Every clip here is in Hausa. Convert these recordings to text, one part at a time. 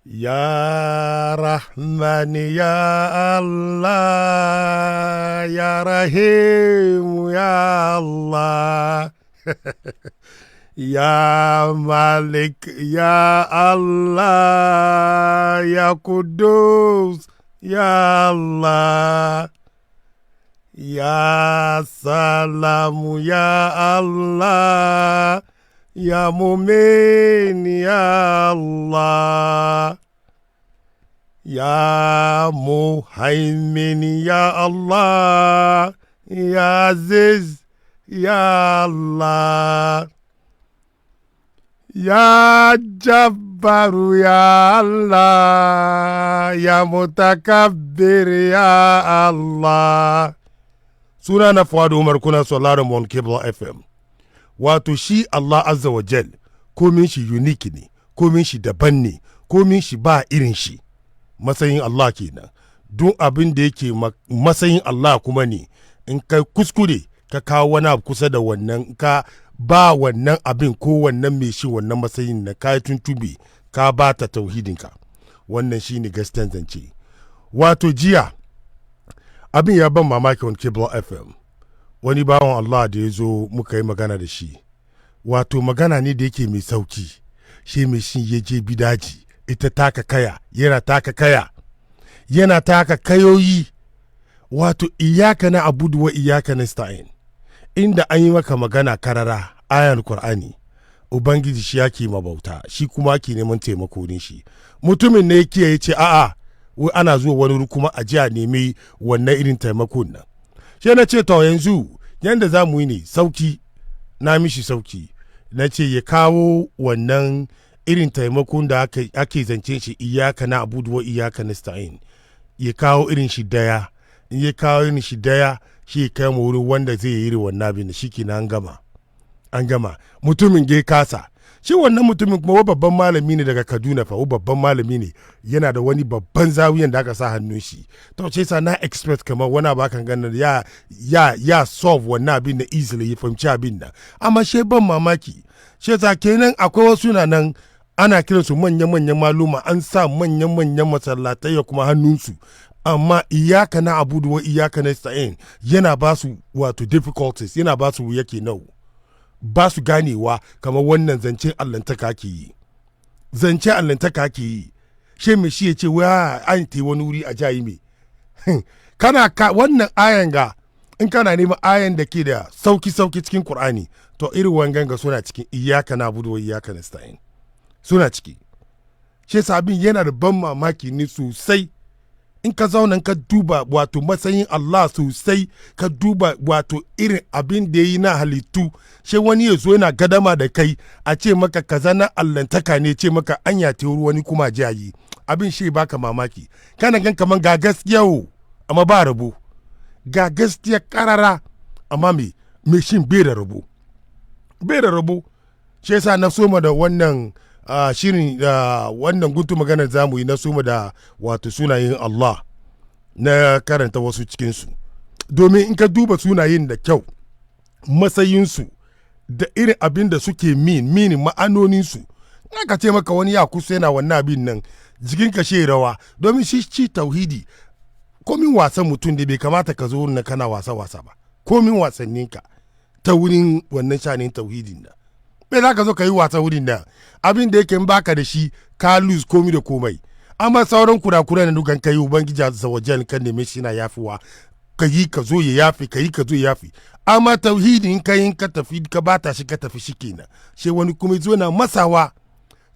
Ya Rahman ya Allah, ya Rahim ya Allah, ya Malik ya Allah, ya Kudus ya Allah, ya Salam ya Allah, ya Mumin ya Allah, ya Muhaimin ya Allah, ya Aziz ya Allah, ya Jabbar ya Allah, ya Mutakabbir ya Allah. Suna na Fuadu Umar, kuna sauraron on Qibla FM. Wato shi Allah Azza wa Jal, komin shi unique ne, komin shi daban ne, komin shi ba irin shi. Matsayin Allah kenan. Duk abin da yake matsayin Allah kuma ne, in ka kuskure ka kawo wani abu kusa da wannan, ka ba wannan abin ko wannan mai shi wannan matsayin na ka tuntube, ka ba ta tauhidinka. Wannan shi ne gaskiyan zance. Wato jiya, abin ya ban mamaki on Qibla FM. Wani bawan Allah da ya zo muka yi magana da shi, wato magana ne da yake mai sauki, shi mai shi ya je bidaji, ita taka kaya, yana taka kaya, yana taka kayoyi, wato iyaka na abudu wa iyaka na sta'in, inda an yi maka magana karara ayan Qur'ani, Ubangiji shi yake mabauta, shi kuma ke neman taimako ne shi. Mutumin ne yake ya ce a'a, wai ana zuwa wani wuri kuma a ji a nemi wannan irin taimakon nan. Sai na ce to yanzu yanda za mu yi ne sauki, na mishi sauki, na ce ya kawo wannan irin taimakon da ake zance shi iyaka na abudu wa iyaka na sta'in, ya kawo irin shi daya, in ya kawo irin shi daya shi ya kai mu wuri wanda zai yi wannan abin da shi ke na an gama mutumin ya kasa. Shi wannan mutumin kuma wa babban malami ne daga Kaduna fa, babban malami ne, yana da wani babban zawiyan da aka sa hannun shi. To ce sa na expect kamar wani abu kan ganin ya solve wannan abin da easily, ya fahimci abin da. Amma she ban mamaki. She sa kenan akwai wasu na nan ana kiran su manyan maluma, an sa manyan masallatai ya kuma hannunsu. Amma iyaka na abudu wa iyaka na sta'in yana ba su wato difficulties, yana ba su yake nau. Ba su ganewa kamar wannan zancen allantaka ke yi, zancen allantaka ke yi. She mai shi ya ce wa an te wani wuri a jayi me kana ka wannan ayan ga, in kana neman ayan da ke da sauki cikin Qur'ani, to irin wangan ga suna cikin iyaka na abudu wa iyaka nasta'in, suna ciki. She sabin yana da ban mamaki ne sosai. In ka zauna ka duba wato matsayin Allah sosai, ka duba wato irin abin da ya yi na halittu, sai wani ya zo yana gadama da kai a ce maka kaza na allantaka ne, ce maka anya ta wani kuma jayi, abin shi baka mamaki. Kana gan kaman ga gaskiya amma ba rabo, ga gaskiya karara amma me shin bai da rabo. Shi yasa na soma da wannan shirin wannan guntu maganar zamu yi, na soma da wato sunayen Allah, na karanta wasu cikinsu, domin in ka duba sunayen da kyau, matsayinsu da irin abin da suke mini ma'anoninsu, aka ce maka wani ya kusa yana wannan abin nan, jikin ka she rawa, domin shi tauhidi komin wasan mutum da bai kamata ka zo wurin kana wasa ba, komin wasanninka ta wurin wannan shanin tauhidin da me za ka zo ka yi wasa wurin nan, abin da yake baka da shi ka lose komi da komai. Amma sauran kurakura na dukan kai Ubangiji Azza wa Jal kan neme shi na yafiwa, ka yi ka zo ya yafi, ka yi ka zo ya yafi. Amma tauhidi in ka tafi ka bata shi ka tafi shi kenan, she wani kuma zo na masawa.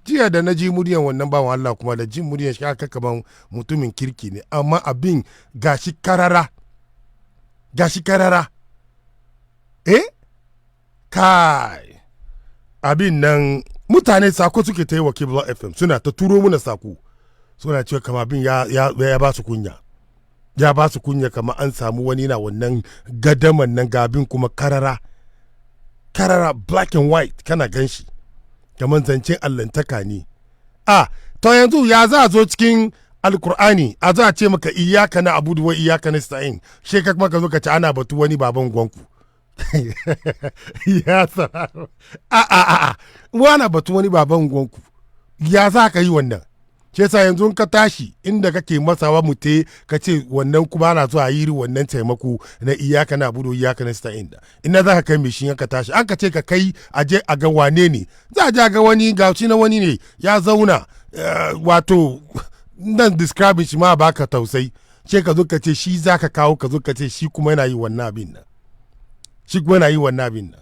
Jiya da na ji muryan wannan bawan Allah, kuma da jin muryan shi aka kaman mutumin kirki ne, amma abin gashi karara kai abin nan. Mutane sako suke ta yi wa Qibla FM, suna ta turo muna sako, suna cewa kama abin ya ba su kunya, ya ba su kunya, kama an samu wani na wannan gadaman nan, gabin kuma karara black and white, kana ganshi kamar zancen allantaka ne. To yanzu ya za a zo cikin Al-Qur'ani a za a ce maka iyaka na abudu wa iyaka nasta'in, she ka kuma ka zo ka ci ana batu wani baban gwanku ya sararo wana batu wani baban gwanku, ya za ka yi wannan? shi yasa yanzu ka tashi inda kake masawa mute ka ce wannan kuma ana zuwa yi wannan taimako na iyaka na budo iyaka na sta'in da ina za ka kai mai shi ka tashi an ka ce ka kai aje a ga wane ne za a ja ga wani gauci na wani ne ya zauna wato nan describe shi ma baka tausai ce ka zo ka ce shi za ka kawo ka zo ka ce shi kuma yana yi wannan abin nan shi kuma yana yi wannan abin nan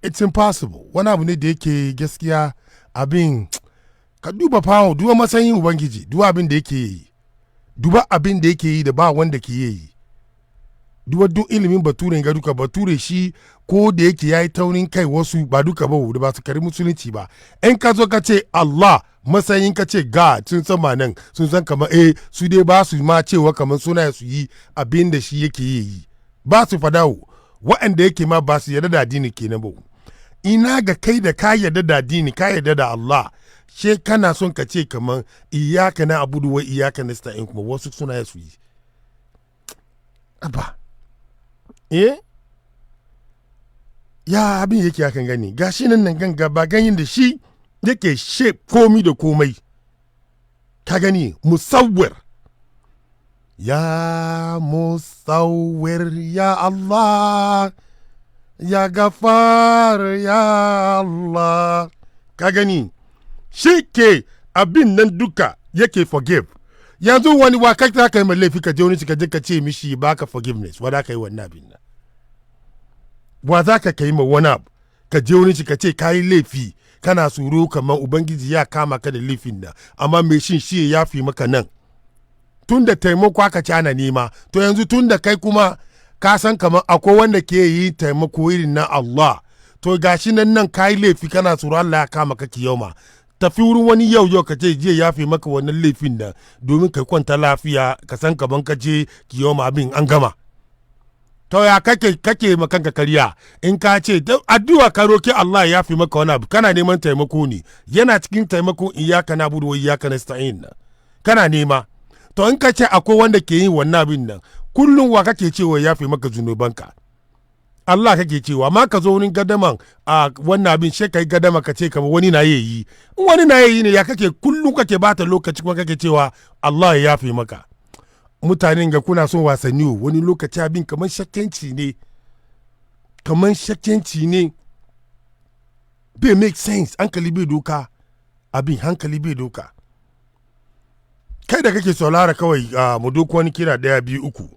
it's impossible wani abu ne da yake gaskiya abin ka duba fawo duba matsayin ubangiji duba abin da yake yi duba abin da yake yi da ba wanda ke yi duba duk ilimin bature ga duka bature shi ko da yake yayi taurin kai wasu ba duka ba da ba su kari musulunci ba in ka zo ka ce Allah matsayin ka ce God sun san ma nan sun san kamar su dai ba su ma cewa kamar suna su yi abin da shi yake yi ba su fadawo waɗanda yake ma ba su yarda da addini kenan ba ina ga kai da ka yarda da addini ka yarda da Allah she kana son ka ce kamar iyaka na abudu wa iyaka na sta'in kuma wasu suna su yi abba ya abin yake akan gani gashi nan ganga ba ganyen da shi yake shape komi da komai ka gani musawwir ya musawwir ya Allah ya gafar ya Allah ka gani shi ke abin nan duka yake forgive yanzu wani wa kai za ka yi mai laifi ka je wani ka je ka ce mishi baka forgiveness wa za ka yi wannan abin nan wa za ka kai ma wani abu ka je wani ka ce ka yi laifi kana tsoro kamar ubangiji ya kama ka da laifin nan amma mai shin shi ya fi maka nan tun da taimako aka ci ana nema to yanzu tun da kai kuma ka san kamar akwai wanda ke yi taimako irin na Allah to gashi nan ka yi laifi kana tsoro Allah ya kama ka kiyoma tafi wurin wani yau ka ce je ya fi maka wannan laifin da domin kai kwanta lafiya ka san kaman ka je kiyoma abin an gama to ya kake makanka kariya in ka ce addu'a ka roki Allah ya fi maka wani abu kana neman taimako ne yana cikin taimako iyaka na budu wa iyaka nasta'in kana nema to in ka ce akwai wanda ke yin wannan abin nan kullum wa kake cewa ya fi maka zunubanka Allah kake cewa ma ka zo wurin gadaman a wannan abin sai kai gadama ka ce kamar wani na yi in wani na yi ne ya kake kullum kake bata lokaci kuma kake cewa Allah ya yafe maka mutanen ga kuna son wasanni wani lokaci abin kamar shakkenci ne bai make sense hankali bai doka abin hankali bai doka kai da kake saulara kawai mu doko wani kira 1 2 3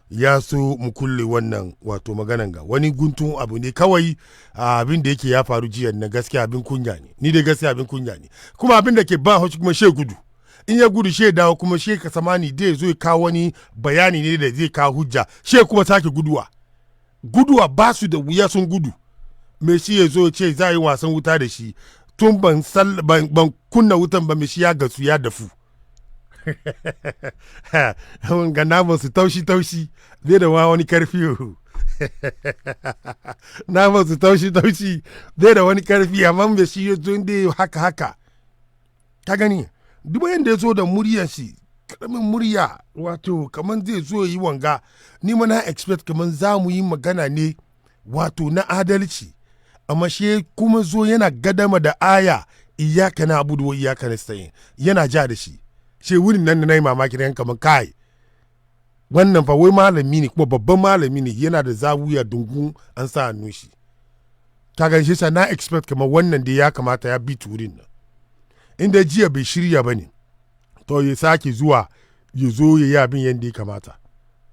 ya so mu kulle wannan wato maganan ga wani guntun abu ne kawai abin da yake ya faru jiya na gaskiya abin kunya ne ni dai gaskiya abin kunya ne kuma abin da ke ba haushi kuma she gudu in ya gudu she dawo kuma she ka samani dai zo ya kawo wani bayani ne da zai kawo hujja she kuma sake guduwa ba su da wuya sun gudu me shi ya zo ce za a yi wasan wuta da shi tun ban kunna wutan ba me shi ya gasu ya dafu ga naman su taushi zai da wani karfi naman su taushi zai da wani karfi amma da shi ya zo da haka ka gani duk yadda ya zo da muryar shi karamin murya wato kamar zai zo yi wanga ni mana expect kamar za mu yi magana ne wato na adalci amma shi kuma zo yana gadama da aya iyaka na abudu wa iyaka nasta'in yana ja da shi ce wurin nan na yi mamaki na kamar kai wannan fa wai malami ne kuma babban malami ne yana da zawuya dungun an sa hannu shi ta ganshe sa na expect kamar wannan da ya kamata ya bi turin nan inda jiya bai shirya ba ne to ya sake zuwa ya zo ya yi abin yadda ya kamata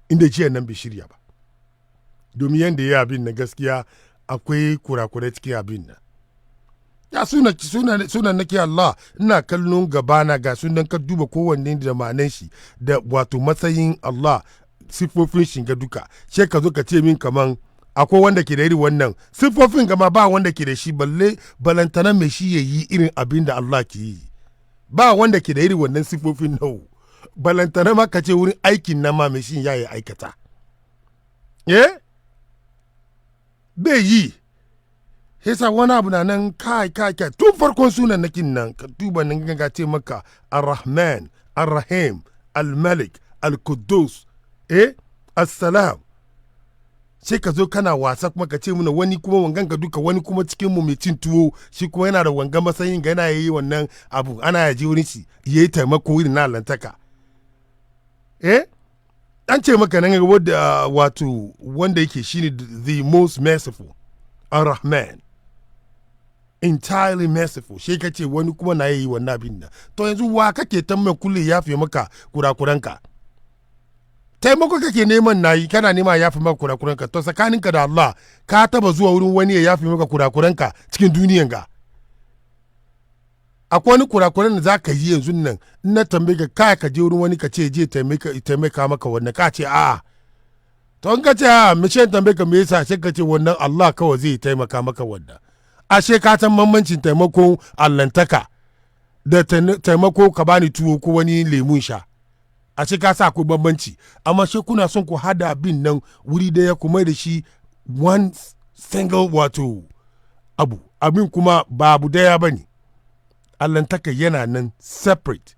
inda jiya nan bai shirya ba domin yadda ya yi abin na gaskiya akwai kurakurai cikin abin nan ya suna nake Allah ina kallon gabana ga sunan ka duba kowanne da ma'anan shi da wato matsayin Allah siffofin shi ga duka sai ka zo ka ce min kaman akwai wanda ke da irin wannan siffofin gama ba wanda ke da shi balle balantana mai shi ya yi irin abin da Allah ke yi ba wanda ke da irin wannan siffofin nau balantana ma ka ce wurin aikin na ma mai shi ya yi aikata bai yi yasa wani abu na nan kai tun farkon sunan nakin nan ka duba nan ga ce maka ar-rahman ar-rahim al-malik al-quddus assalam sai ka zo kana wasa kuma ka ce muna wani kuma wangan ka duka wani kuma cikin mu mai cin tuwo shi kuma yana da wangan matsayin ga yana yi wannan abu ana yaji wurin shi yayi taimako irin na lantaka an ce maka nan wato wanda yake shine the most merciful ar-Rahman entirely merciful shi ka ce wani kuma na yi wannan abin nan to yanzu wa kake tamman kulle yafe maka kurakuranka taimako kake neman nayi kana nema ya fi maka kurakuranka to tsakaninka da Allah ka taba zuwa wurin wani ya yafi maka kurakuranka cikin duniyan ga akwai wani kurakuran da za ka yi yanzu nan in na tambaye ka je wurin wani ka ce je taimaka maka wannan ka ce a'a to in ka ce a'a mishin tambaye ka me yasa sai ka ce wannan Allah kawai zai taimaka maka wannan ashe ka san bambancin taimakon allantaka da taimako ka bani tuwo ko wani lemun sha a ce ka sa ku bambanci amma shi kuna son ku hada abin nan wuri daya ku mai da shi one single wato abin kuma ba abu daya ba ne allantaka yana nan separate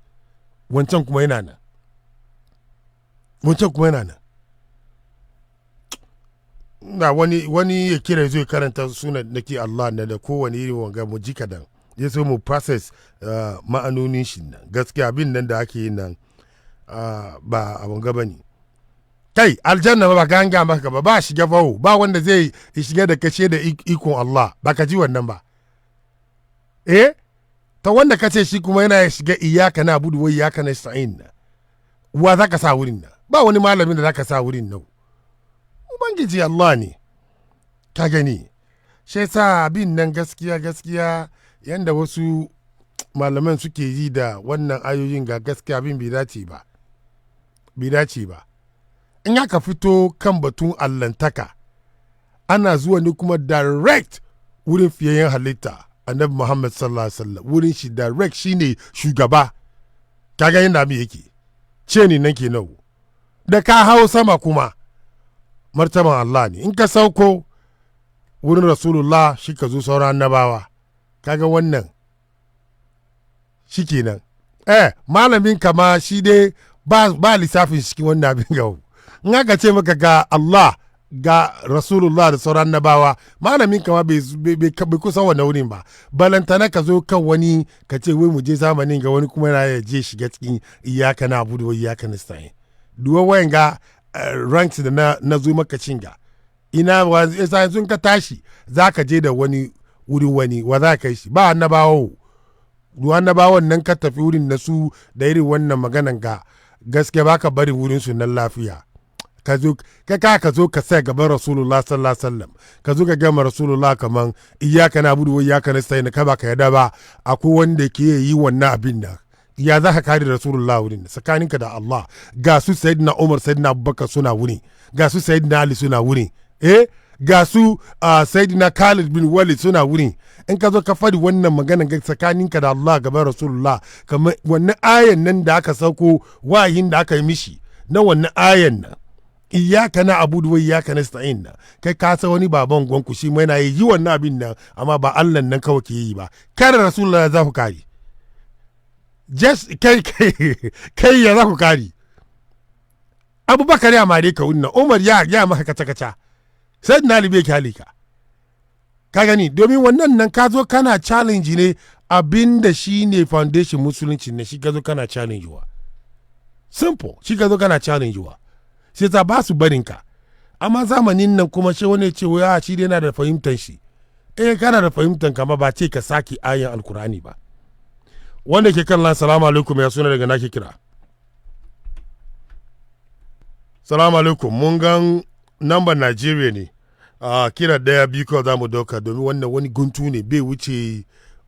wancan kuma yana nan na wani ya kira zai karanta sunan nake Allah na da kowane irin wanga mu ji kadan ya so mu process ma'anonin shi nan gaskiya abin nan da ake yi nan ba abun gaba ne kai aljanna ba ka hanga maka ba shiga bawo ba wanda zai shiga da kashe da ikon Allah ba ka ji wannan ba ta wanda ka ce shi kuma yana shiga iyaka na abudu wai iyaka na sa'in wa za ka sa wurin nan ba wani malamin da za ka sa wurin nan ubangiji Allah ne ka gani shi sa abin nan gaskiya yanda wasu malaman suke yi da wannan ayoyin ga gaskiya abin bai dace ba in aka fito kan batun allantaka ana zuwa ne kuma direct wurin fiyayyen halitta annabi Muhammad sallallahu alaihi wasallam wurin shi direct shine shugaba kaga yanda abin yake ce ni nan kenan da ka hau sama kuma martaban Allah ne in ka sauko wurin rasulullah shi ka zo sauran annabawa kaga wannan shi kenan malamin kama shi dai ba lissafin cikin wannan abin gawo in aka ce maka ga Allah ga rasulullah da sauran annabawa malamin kama bai kusa wannan wurin ba balantana ka zo kan wani ka ce wai mu je zamanin ga wani kuma yana je shiga cikin iyaka na abu da iyaka na stain duwa wayan ga ranks da na zo maka cinga ina yanzu ka tashi za ka je da wani wurin wani wa za ka yi shi ba annabawa annabawan nan ka tafi wurin na su da irin wannan maganan ga gaske ba ka bari wurin su nan lafiya ka zo ka sai gaban rasulullah sallallahu alaihi wasallam ka zo ka gama rasulullah kaman iyyaka na'budu wa iyyaka nasta'in ka ba ka yada ba akwai wanda ke yi wannan abin nan ya za ka kare rasulullah wurin tsakaninka da Allah ga su sayyidina Umar sayyidina Abubakar suna wuri ga su sayyidina Ali suna wuri ga su sayyidina Khalid bin Walid suna wuri in ka zo ka fadi wannan magana ga tsakaninka da Allah gaban rasulullah kamar wannan ayan nan da aka sauko wayin da aka yi mishi na wannan ayan nan iyaka na abudu wa iyaka na sta'in na kai ka san wani baban gwanku shi mai na yi wannan abin nan amma ba Allah nan kawai ke yi ba kare rasulullah za ku kare just kai ya za ku kare abubakar ya mare ka wannan umar ya maka kaca sai na libe kyale ka gani domin wannan nan ka zo kana challenge ne abin da shi ne foundation musulunci ne shi ka zo kana challenge wa simple shi ka zo kana challenge wa sai ta ba su barinka amma zamanin nan kuma shi wani ce ya shi dai yana da fahimtar shi kana da fahimtar kama ba ce ka sake ayan alkurani ba wanda ke kan salamu alaikum ya suna daga nake kira salamu alaikum mun gan namban Najeriya ne kira daya biyu kawai za mu dauka domin wannan wani guntu ne bai wuce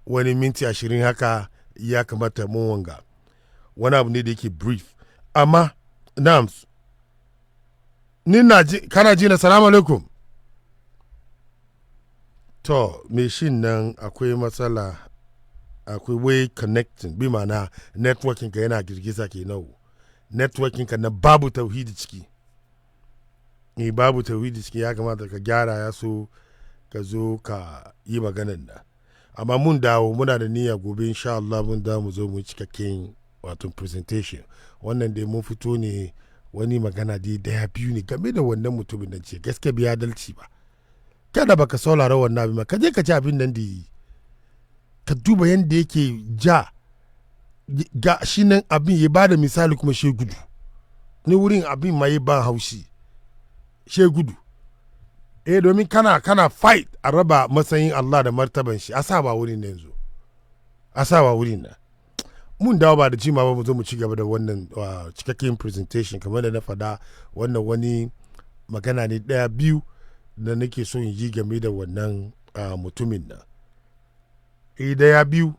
wani minti 20 haka ya kamata mun wanga wani abu ne da yake brief amma nams ni na ji kana ji na salamu alaikum to me shin nan akwai matsala akwai way connecting bi mana networking ka yana girgiza ke nau networking ka na babu tauhidi ciki babu tauhidi ciki ya kamata ka gyara ya so ka zo ka yi maganan da amma mun dawo muna da niyya gobe insha Allah mun dawo mu zo mu cikakken wato presentation wannan dai mun fito ne wani magana daya biyu ne game da wannan mutumin nan ce gaskiya bai adalci ba. Kada baka saurara wannan abin ma ka je ka ci abin nan da yi. Ka duba yadda yake ga shi nan abin ya bada misali kuma she gudu. Ni wurin abin ma ya ban haushi. She gudu. Domin kana fight a raba matsayin Allah da martaban shi. A sa ba wurin nan yanzu. A sa ba wurin nan. Mun dawo ba da jima ba mu zo mu ci gaba da wannan cikakken presentation kamar da na faɗa wannan wani magana ne ɗaya biyu da nake so in yi game da wannan mutumin nan. Ɗaya biyu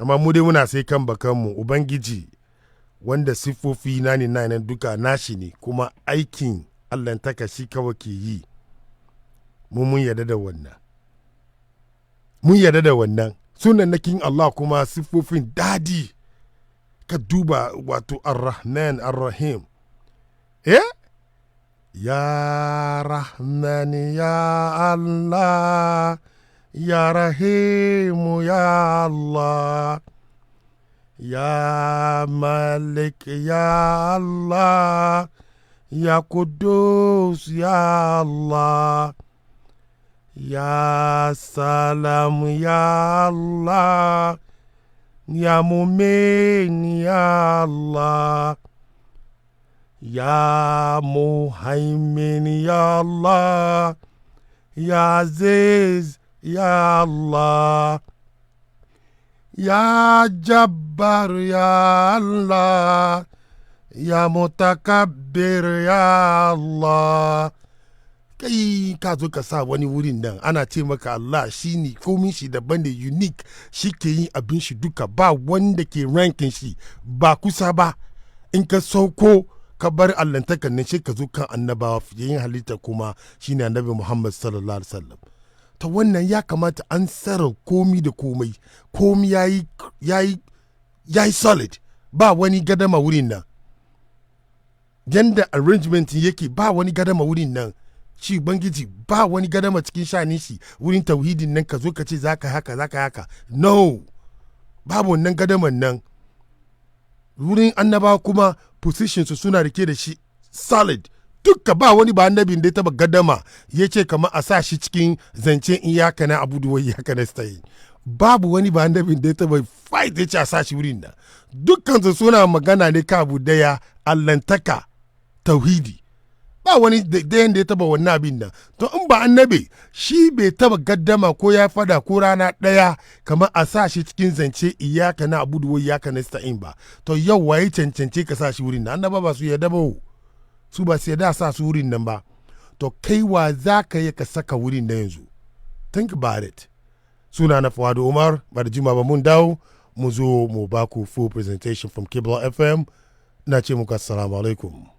amma mu dai muna sai kan bakanmu Ubangiji wanda siffofi na ne nan duka nashi ne kuma aikin Allah taka shi kawai ke yi. Mun yarda da wannan. Mun yarda da wannan. Sunan nakin Allah kuma siffofin dadi. Ka duba wato Ar-Rahman Ar-Rahim. Ya Rahman ya Allah, ya Rahim ya Allah, ya Malik ya Allah, ya Kudus ya Allah, ya Salam ya Allah, ya Mumin ya Allah, ya Muhaimin ya Allah, ya Aziz ya Allah, ya Jabbar ya Allah, ya Mutakabbir ya Allah. Kai ka zo ka sa wani wurin nan ana ce maka Allah shi ne komin shi daban da unique, shi ke yin abin shi duka ba wanda ke rankin shi ba kusa ba. In ka sauko ka bar allantakan nan shi ka zo kan annabawa fiye yin halitta kuma shine annabi Muhammad sallallahu alaihi wasallam. Ta wannan ya kamata an tsara komi da komai, komi yayi solid, ba wani gadama wurin nan. Yanda arrangement yake ba wani gadama wurin nan. Shi Ubangiji ba wani gadama cikin shanin shi wurin tauhidin nan ka zo ka ce zaka haka. No, babu wannan gadaman nan. Wurin annaba kuma position su suna rike da shi solid. Dukka ba wani ba annabin da ya taba gadama ya ce kamar a sa shi cikin zancen iyaka na abudu wai iyaka na stayi. Babu wani ba annabin da ya taba fight ya ce a sa shi wurin nan. Dukkan su suna magana ne ka abu daya, allantaka, tauhidi. Ba wani dayan da ya taba wannan abin nan. To in ba annabi shi bai taba gaddama ko ya fada ko rana daya kamar a sa shi cikin zance iyaka na abudu wai iyaka na sta'in ba. To yau waye cancance ka sa shi wurin nan. Annaba ba su yarda ba. Su ba su yarda sa su wurin nan ba. To kai wa za ka yi ka saka wurin nan yanzu. Think about it. Suna na Fuad Umar, ba da jima ba mun dawo mu zo mu baku full presentation from Qibla FM. Na ce muku assalamu alaikum.